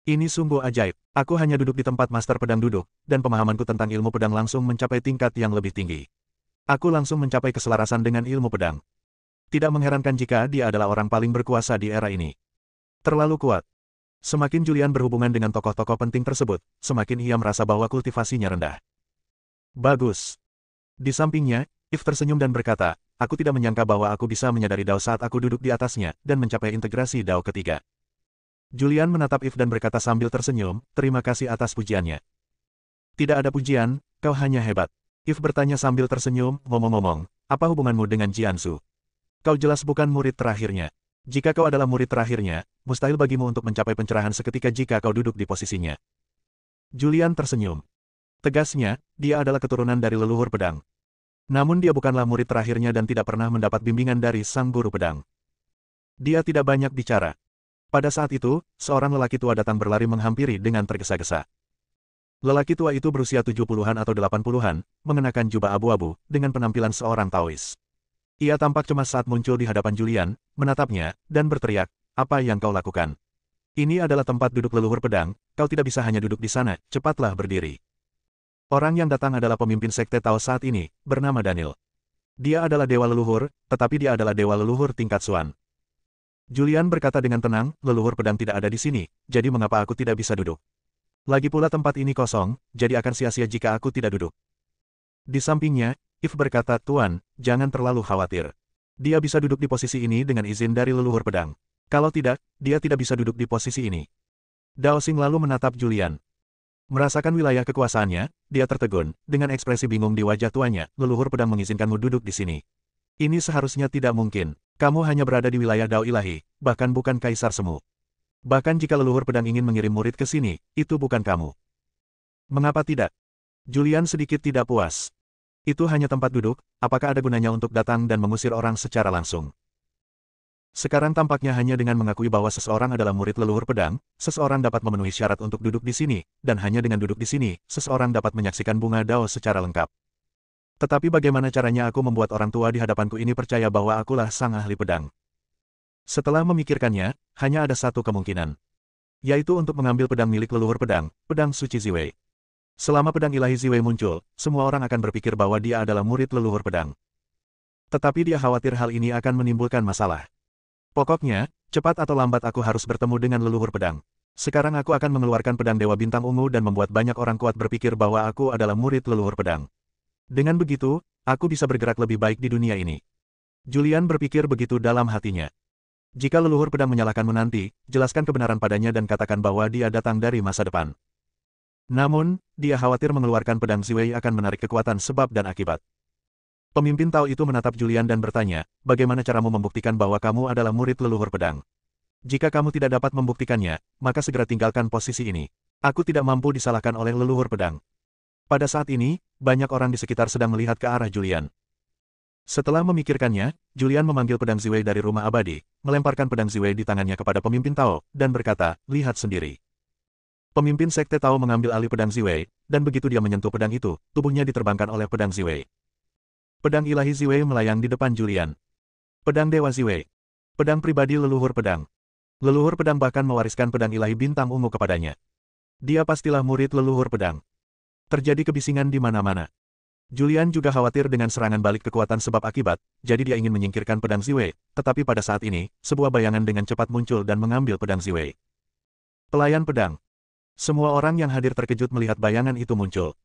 Ini sungguh ajaib. Aku hanya duduk di tempat master pedang duduk, dan pemahamanku tentang ilmu pedang langsung mencapai tingkat yang lebih tinggi. Aku langsung mencapai keselarasan dengan ilmu pedang. Tidak mengherankan jika dia adalah orang paling berkuasa di era ini. Terlalu kuat. Semakin Julian berhubungan dengan tokoh-tokoh penting tersebut, semakin ia merasa bahwa kultivasinya rendah. Bagus. Di sampingnya, If tersenyum dan berkata, aku tidak menyangka bahwa aku bisa menyadari Dao saat aku duduk di atasnya, dan mencapai integrasi Dao ketiga. Julian menatap If dan berkata sambil tersenyum, terima kasih atas pujiannya. Tidak ada pujian, kau hanya hebat. If bertanya sambil tersenyum, ngomong-ngomong, apa hubunganmu dengan Jiansu? Kau jelas bukan murid terakhirnya. Jika kau adalah murid terakhirnya, mustahil bagimu untuk mencapai pencerahan seketika jika kau duduk di posisinya. Julian tersenyum. Tegasnya, dia adalah keturunan dari leluhur pedang. Namun dia bukanlah murid terakhirnya dan tidak pernah mendapat bimbingan dari sang guru pedang. Dia tidak banyak bicara. Pada saat itu, seorang lelaki tua datang berlari menghampiri dengan tergesa-gesa. Lelaki tua itu berusia 70-an atau 80-an, mengenakan jubah abu-abu, dengan penampilan seorang Taois. Ia tampak cemas saat muncul di hadapan Julian, menatapnya, dan berteriak, apa yang kau lakukan? Ini adalah tempat duduk leluhur pedang, kau tidak bisa hanya duduk di sana, cepatlah berdiri. Orang yang datang adalah pemimpin sekte Tao saat ini, bernama Daniel. Dia adalah dewa leluhur, tetapi dia adalah dewa leluhur tingkat Xuan. Julian berkata dengan tenang, leluhur pedang tidak ada di sini, jadi mengapa aku tidak bisa duduk? Lagi pula tempat ini kosong, jadi akan sia-sia jika aku tidak duduk. Di sampingnya, If berkata, Tuan, jangan terlalu khawatir. Dia bisa duduk di posisi ini dengan izin dari leluhur pedang. Kalau tidak, dia tidak bisa duduk di posisi ini. Dao Xing lalu menatap Julian. Merasakan wilayah kekuasaannya, dia tertegun, dengan ekspresi bingung di wajah tuanya, leluhur pedang mengizinkanmu duduk di sini. Ini seharusnya tidak mungkin. Kamu hanya berada di wilayah Dao Ilahi, bahkan bukan Kaisar Semu. Bahkan jika leluhur pedang ingin mengirim murid ke sini, itu bukan kamu. Mengapa tidak? Julian sedikit tidak puas. Itu hanya tempat duduk, apakah ada gunanya untuk datang dan mengusir orang secara langsung? Sekarang tampaknya hanya dengan mengakui bahwa seseorang adalah murid leluhur pedang, seseorang dapat memenuhi syarat untuk duduk di sini, dan hanya dengan duduk di sini, seseorang dapat menyaksikan bunga Dao secara lengkap. Tetapi bagaimana caranya aku membuat orang tua di hadapanku ini percaya bahwa akulah sang ahli pedang? Setelah memikirkannya, hanya ada satu kemungkinan. Yaitu untuk mengambil pedang milik leluhur pedang, pedang suci Ziwei. Selama pedang ilahi Ziwei muncul, semua orang akan berpikir bahwa dia adalah murid leluhur pedang. Tetapi dia khawatir hal ini akan menimbulkan masalah. Pokoknya, cepat atau lambat aku harus bertemu dengan leluhur pedang. Sekarang aku akan mengeluarkan pedang Dewa Bintang Ungu dan membuat banyak orang kuat berpikir bahwa aku adalah murid leluhur pedang. Dengan begitu, aku bisa bergerak lebih baik di dunia ini. Julian berpikir begitu dalam hatinya. Jika leluhur pedang menyalahkanmu nanti, jelaskan kebenaran padanya dan katakan bahwa dia datang dari masa depan. Namun, dia khawatir mengeluarkan pedang Ziwei akan menarik kekuatan sebab dan akibat. Pemimpin Tao itu menatap Julian dan bertanya, bagaimana caramu membuktikan bahwa kamu adalah murid leluhur pedang? Jika kamu tidak dapat membuktikannya, maka segera tinggalkan posisi ini. Aku tidak mampu disalahkan oleh leluhur pedang. Pada saat ini, banyak orang di sekitar sedang melihat ke arah Julian. Setelah memikirkannya, Julian memanggil pedang Ziwei dari rumah abadi, melemparkan pedang Ziwei di tangannya kepada pemimpin Tao, dan berkata, lihat sendiri. Pemimpin sekte Tao mengambil alih pedang Ziwei, dan begitu dia menyentuh pedang itu, tubuhnya diterbangkan oleh pedang Ziwei. Pedang ilahi Ziwei melayang di depan Julian. Pedang Dewa Ziwei. Pedang pribadi leluhur pedang. Leluhur pedang bahkan mewariskan pedang ilahi bintang ungu kepadanya. Dia pastilah murid leluhur pedang. Terjadi kebisingan di mana-mana. Julian juga khawatir dengan serangan balik kekuatan sebab akibat, jadi dia ingin menyingkirkan pedang Ziwei, tetapi pada saat ini, sebuah bayangan dengan cepat muncul dan mengambil pedang Ziwei. Pelayan pedang. Semua orang yang hadir terkejut melihat bayangan itu muncul.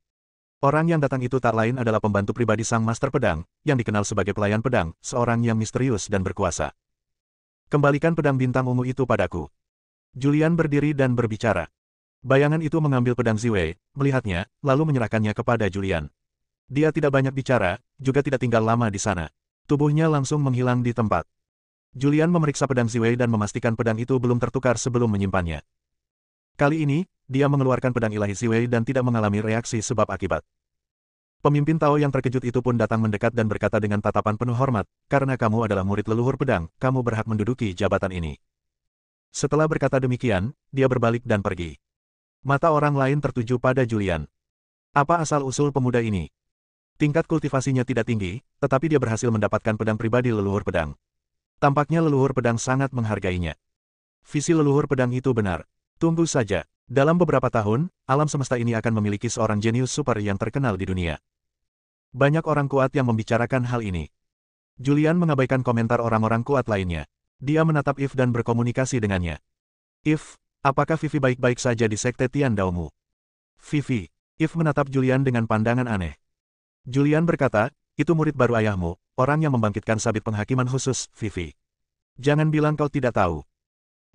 Orang yang datang itu tak lain adalah pembantu pribadi sang master pedang, yang dikenal sebagai pelayan pedang, seorang yang misterius dan berkuasa. Kembalikan pedang bintang ungu itu padaku. Julian berdiri dan berbicara. Bayangan itu mengambil pedang Ziwei, melihatnya, lalu menyerahkannya kepada Julian. Dia tidak banyak bicara, juga tidak tinggal lama di sana. Tubuhnya langsung menghilang di tempat. Julian memeriksa pedang Ziwei dan memastikan pedang itu belum tertukar sebelum menyimpannya. Kali ini, dia mengeluarkan pedang ilahi Ziwei dan tidak mengalami reaksi sebab akibat. Pemimpin Tao yang terkejut itu pun datang mendekat dan berkata dengan tatapan penuh hormat, "Karena kamu adalah murid leluhur pedang, kamu berhak menduduki jabatan ini." Setelah berkata demikian, dia berbalik dan pergi. Mata orang lain tertuju pada Julian. Apa asal-usul pemuda ini? Tingkat kultivasinya tidak tinggi, tetapi dia berhasil mendapatkan pedang pribadi leluhur pedang. Tampaknya leluhur pedang sangat menghargainya. Visi leluhur pedang itu benar. Tunggu saja. Dalam beberapa tahun, alam semesta ini akan memiliki seorang jenius super yang terkenal di dunia. Banyak orang kuat yang membicarakan hal ini. Julian mengabaikan komentar orang-orang kuat lainnya. Dia menatap If dan berkomunikasi dengannya. If, apakah Vivi baik-baik saja di Sekte Tian Daomu? Vivi. If menatap Julian dengan pandangan aneh. Julian berkata, "Itu murid baru ayahmu, orang yang membangkitkan sabit penghakiman khusus, Vivi. Jangan bilang kau tidak tahu.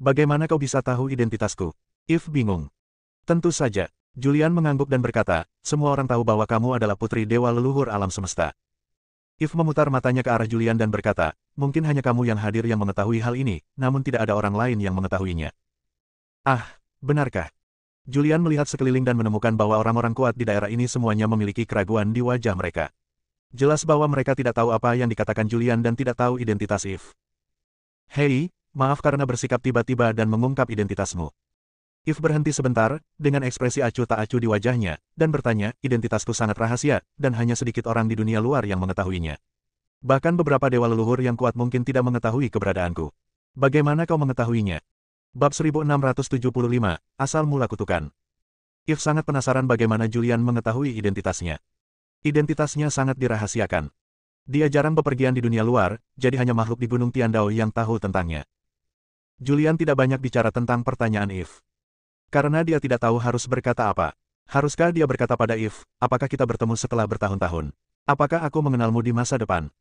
Bagaimana kau bisa tahu identitasku?" If bingung. Tentu saja. Julian mengangguk dan berkata, "Semua orang tahu bahwa kamu adalah putri dewa leluhur alam semesta." If memutar matanya ke arah Julian dan berkata, "Mungkin hanya kamu yang hadir yang mengetahui hal ini, namun tidak ada orang lain yang mengetahuinya." Ah, benarkah? Julian melihat sekeliling dan menemukan bahwa orang-orang kuat di daerah ini semuanya memiliki keraguan di wajah mereka. Jelas bahwa mereka tidak tahu apa yang dikatakan Julian dan tidak tahu identitas If. "Hei, maaf karena bersikap tiba-tiba dan mengungkap identitasmu." If berhenti sebentar, dengan ekspresi acuh tak acuh di wajahnya, dan bertanya, "Identitasku sangat rahasia, dan hanya sedikit orang di dunia luar yang mengetahuinya. Bahkan beberapa dewa leluhur yang kuat mungkin tidak mengetahui keberadaanku. Bagaimana kau mengetahuinya?" Bab 1675, Asal Mula Kutukan. If sangat penasaran bagaimana Julian mengetahui identitasnya. Identitasnya sangat dirahasiakan. Dia jarang bepergian di dunia luar, jadi hanya makhluk di Gunung Tiandao yang tahu tentangnya. Julian tidak banyak bicara tentang pertanyaan If. Karena dia tidak tahu harus berkata apa. Haruskah dia berkata pada If, "Apakah kita bertemu setelah bertahun-tahun? Apakah aku mengenalmu di masa depan?"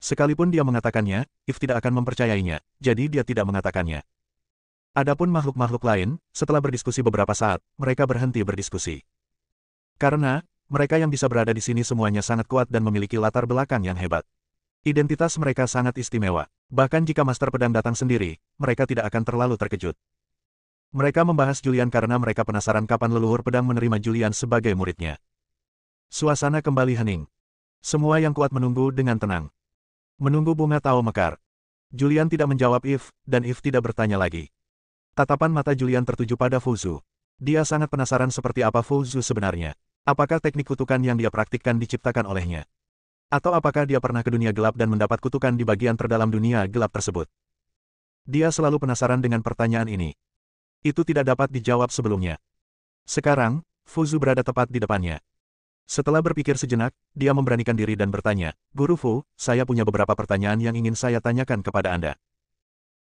Sekalipun dia mengatakannya, If tidak akan mempercayainya, jadi dia tidak mengatakannya. Adapun makhluk-makhluk lain, setelah berdiskusi beberapa saat, mereka berhenti berdiskusi. Karena, mereka yang bisa berada di sini semuanya sangat kuat dan memiliki latar belakang yang hebat. Identitas mereka sangat istimewa. Bahkan jika Master Pedang datang sendiri, mereka tidak akan terlalu terkejut. Mereka membahas Julian karena mereka penasaran kapan leluhur pedang menerima Julian sebagai muridnya. Suasana kembali hening. Semua yang kuat menunggu dengan tenang. Menunggu bunga Tao mekar. Julian tidak menjawab If, dan If tidak bertanya lagi. Tatapan mata Julian tertuju pada Fuzu. Dia sangat penasaran seperti apa Fuzu sebenarnya. Apakah teknik kutukan yang dia praktikkan diciptakan olehnya? Atau apakah dia pernah ke dunia gelap dan mendapat kutukan di bagian terdalam dunia gelap tersebut? Dia selalu penasaran dengan pertanyaan ini. Itu tidak dapat dijawab sebelumnya. Sekarang, Fuzu berada tepat di depannya. Setelah berpikir sejenak, dia memberanikan diri dan bertanya, "Guru Fu, saya punya beberapa pertanyaan yang ingin saya tanyakan kepada Anda."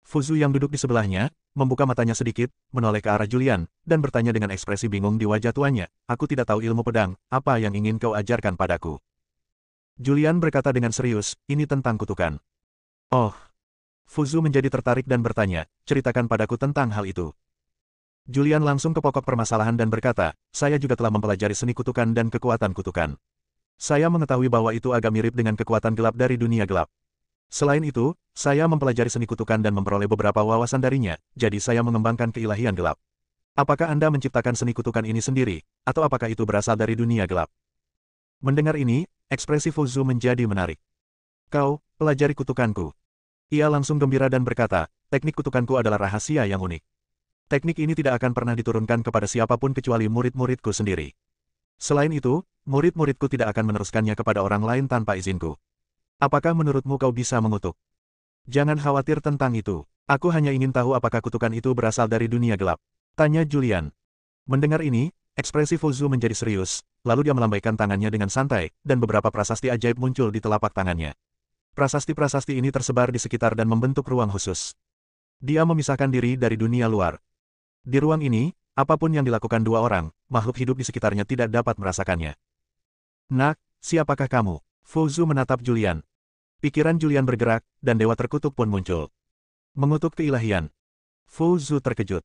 Fuzu yang duduk di sebelahnya, membuka matanya sedikit, menoleh ke arah Julian, dan bertanya dengan ekspresi bingung di wajah tuannya, "Aku tidak tahu ilmu pedang, apa yang ingin kau ajarkan padaku?" Julian berkata dengan serius, "Ini tentang kutukan." "Oh." Fuzu menjadi tertarik dan bertanya, "Ceritakan padaku tentang hal itu." Julian langsung ke pokok permasalahan dan berkata, "Saya juga telah mempelajari seni kutukan dan kekuatan kutukan. Saya mengetahui bahwa itu agak mirip dengan kekuatan gelap dari dunia gelap. Selain itu, saya mempelajari seni kutukan dan memperoleh beberapa wawasan darinya, jadi saya mengembangkan keilahian gelap. Apakah Anda menciptakan seni kutukan ini sendiri, atau apakah itu berasal dari dunia gelap?" Mendengar ini, ekspresi Fuzu menjadi menarik. "Kau, pelajari kutukanku." Ia langsung gembira dan berkata, "Teknik kutukanku adalah rahasia yang unik. Teknik ini tidak akan pernah diturunkan kepada siapapun kecuali murid-muridku sendiri. Selain itu, murid-muridku tidak akan meneruskannya kepada orang lain tanpa izinku. Apakah menurutmu kau bisa mengutuk?" "Jangan khawatir tentang itu. Aku hanya ingin tahu apakah kutukan itu berasal dari dunia gelap," tanya Julian. Mendengar ini, ekspresi Fuzu menjadi serius, lalu dia melambaikan tangannya dengan santai, dan beberapa prasasti ajaib muncul di telapak tangannya. Prasasti-prasasti ini tersebar di sekitar dan membentuk ruang khusus. Dia memisahkan diri dari dunia luar. Di ruang ini, apapun yang dilakukan dua orang, makhluk hidup di sekitarnya tidak dapat merasakannya. "Nak, siapakah kamu?" Fuzu menatap Julian. Pikiran Julian bergerak, dan dewa terkutuk pun muncul. Mengutuk keilahian. Fuzu terkejut.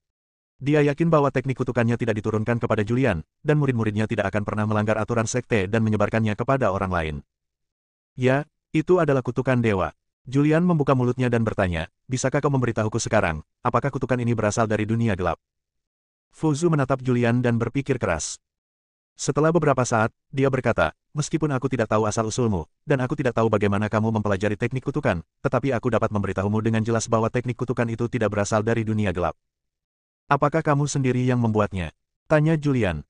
Dia yakin bahwa teknik kutukannya tidak diturunkan kepada Julian, dan murid-muridnya tidak akan pernah melanggar aturan sekte dan menyebarkannya kepada orang lain. "Ya, Itu adalah kutukan dewa. Julian membuka mulutnya dan bertanya, bisakah kau memberitahuku sekarang, apakah kutukan ini berasal dari dunia gelap? Fuzu menatap Julian dan berpikir keras. Setelah beberapa saat, dia berkata, meskipun aku tidak tahu asal-usulmu, dan aku tidak tahu bagaimana kamu mempelajari teknik kutukan, tetapi aku dapat memberitahumu dengan jelas bahwa teknik kutukan itu tidak berasal dari dunia gelap. Apakah kamu sendiri yang membuatnya? Tanya Julian.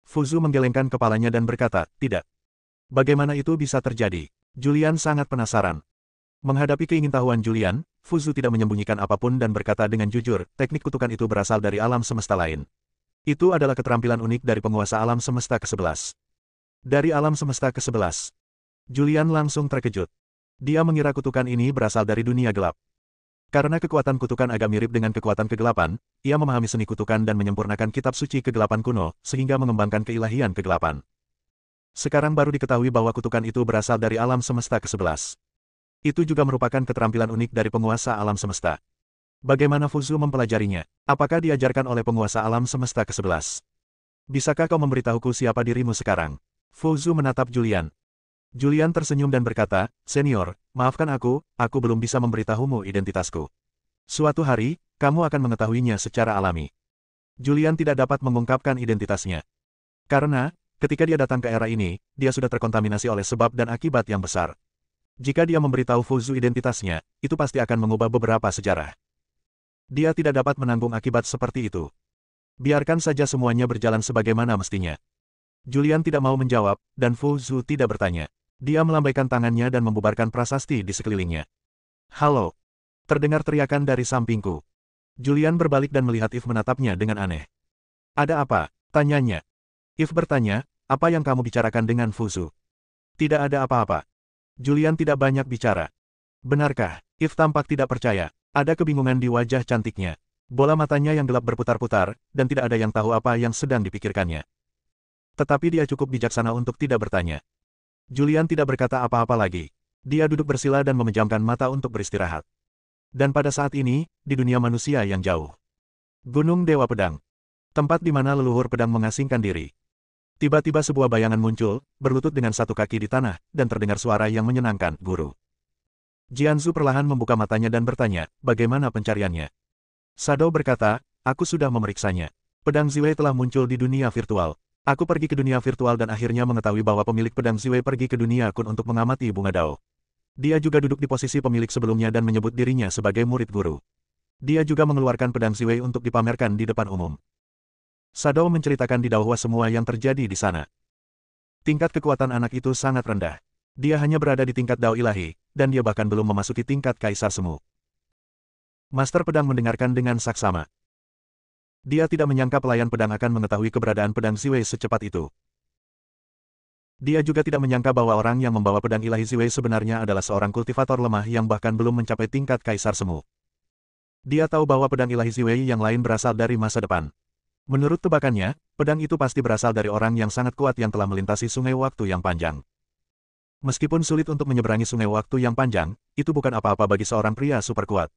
Fuzu menggelengkan kepalanya dan berkata, tidak. Bagaimana itu bisa terjadi? Julian sangat penasaran. Menghadapi keingintahuan Julian, Fuzu tidak menyembunyikan apapun dan berkata dengan jujur, teknik kutukan itu berasal dari alam semesta lain. Itu adalah keterampilan unik dari penguasa alam semesta ke-11. Dari alam semesta ke-11. Julian langsung terkejut. Dia mengira kutukan ini berasal dari dunia gelap. Karena kekuatan kutukan agak mirip dengan kekuatan kegelapan, ia memahami seni kutukan dan menyempurnakan kitab suci kegelapan kuno, sehingga mengembangkan keilahian kegelapan. Sekarang baru diketahui bahwa kutukan itu berasal dari alam semesta ke-11. Itu juga merupakan keterampilan unik dari penguasa alam semesta. Bagaimana Fuzu mempelajarinya? Apakah diajarkan oleh penguasa alam semesta ke-11? Bisakah kau memberitahuku siapa dirimu sekarang? Fuzu menatap Julian. Julian tersenyum dan berkata, senior, maafkan aku belum bisa memberitahumu identitasku. Suatu hari, kamu akan mengetahuinya secara alami. Julian tidak dapat mengungkapkan identitasnya. Karena, ketika dia datang ke era ini, dia sudah terkontaminasi oleh sebab dan akibat yang besar. Jika dia memberitahu Fuzu identitasnya, itu pasti akan mengubah beberapa sejarah. Dia tidak dapat menanggung akibat seperti itu. Biarkan saja semuanya berjalan sebagaimana mestinya. Julian tidak mau menjawab, dan Fuzu tidak bertanya. Dia melambaikan tangannya dan membubarkan prasasti di sekelilingnya. Halo! Terdengar teriakan dari sampingku. Julian berbalik dan melihat Eve menatapnya dengan aneh. Ada apa? Tanyanya. Eve bertanya, apa yang kamu bicarakan dengan Fuzu? Tidak ada apa-apa. Julian tidak banyak bicara. Benarkah? Eve tampak tidak percaya. Ada kebingungan di wajah cantiknya. Bola matanya yang gelap berputar-putar, dan tidak ada yang tahu apa yang sedang dipikirkannya. Tetapi dia cukup bijaksana untuk tidak bertanya. Julian tidak berkata apa-apa lagi. Dia duduk bersila dan memejamkan mata untuk beristirahat. Dan pada saat ini, di dunia manusia yang jauh. Gunung Dewa Pedang. Tempat di mana leluhur pedang mengasingkan diri. Tiba-tiba sebuah bayangan muncul, berlutut dengan satu kaki di tanah, dan terdengar suara yang menyenangkan, guru. Jianzu perlahan membuka matanya dan bertanya, bagaimana pencariannya? Shadow berkata, aku sudah memeriksanya. Pedang Ziwei telah muncul di dunia virtual. Aku pergi ke dunia virtual dan akhirnya mengetahui bahwa pemilik pedang Ziwei pergi ke dunia kun untuk mengamati bunga Dao. Dia juga duduk di posisi pemilik sebelumnya dan menyebut dirinya sebagai murid guru. Dia juga mengeluarkan pedang Ziwei untuk dipamerkan di depan umum. Shadow menceritakan di Daohua semua yang terjadi di sana. Tingkat kekuatan anak itu sangat rendah. Dia hanya berada di tingkat Dao ilahi, dan dia bahkan belum memasuki tingkat Kaisar Semu. Master pedang mendengarkan dengan saksama. Dia tidak menyangka pelayan pedang akan mengetahui keberadaan pedang Ziwei secepat itu. Dia juga tidak menyangka bahwa orang yang membawa pedang ilahi Ziwei sebenarnya adalah seorang kultivator lemah yang bahkan belum mencapai tingkat Kaisar Semu. Dia tahu bahwa pedang ilahi Ziwei yang lain berasal dari masa depan. Menurut tebakannya, pedang itu pasti berasal dari orang yang sangat kuat yang telah melintasi sungai waktu yang panjang. Meskipun sulit untuk menyeberangi sungai waktu yang panjang, itu bukan apa-apa bagi seorang pria super kuat.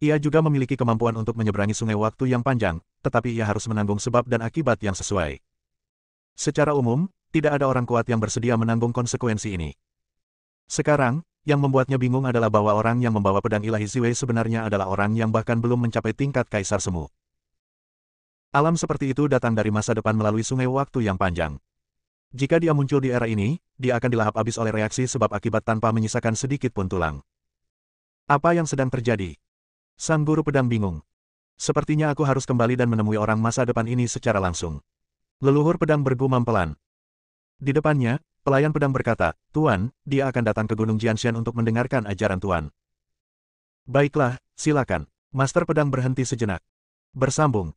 Ia juga memiliki kemampuan untuk menyeberangi sungai waktu yang panjang, tetapi ia harus menanggung sebab dan akibat yang sesuai. Secara umum, tidak ada orang kuat yang bersedia menanggung konsekuensi ini. Sekarang, yang membuatnya bingung adalah bahwa orang yang membawa pedang ilahi Ziwei sebenarnya adalah orang yang bahkan belum mencapai tingkat Kaisar Semu. Alam seperti itu datang dari masa depan melalui sungai waktu yang panjang. Jika dia muncul di era ini, dia akan dilahap habis oleh reaksi sebab akibat tanpa menyisakan sedikit pun tulang. Apa yang sedang terjadi? Sang guru pedang bingung. Sepertinya aku harus kembali dan menemui orang masa depan ini secara langsung. Leluhur pedang bergumam pelan. Di depannya, pelayan pedang berkata, Tuan, dia akan datang ke Gunung Jianshan untuk mendengarkan ajaran Tuan. Baiklah, silakan. Master pedang berhenti sejenak. Bersambung.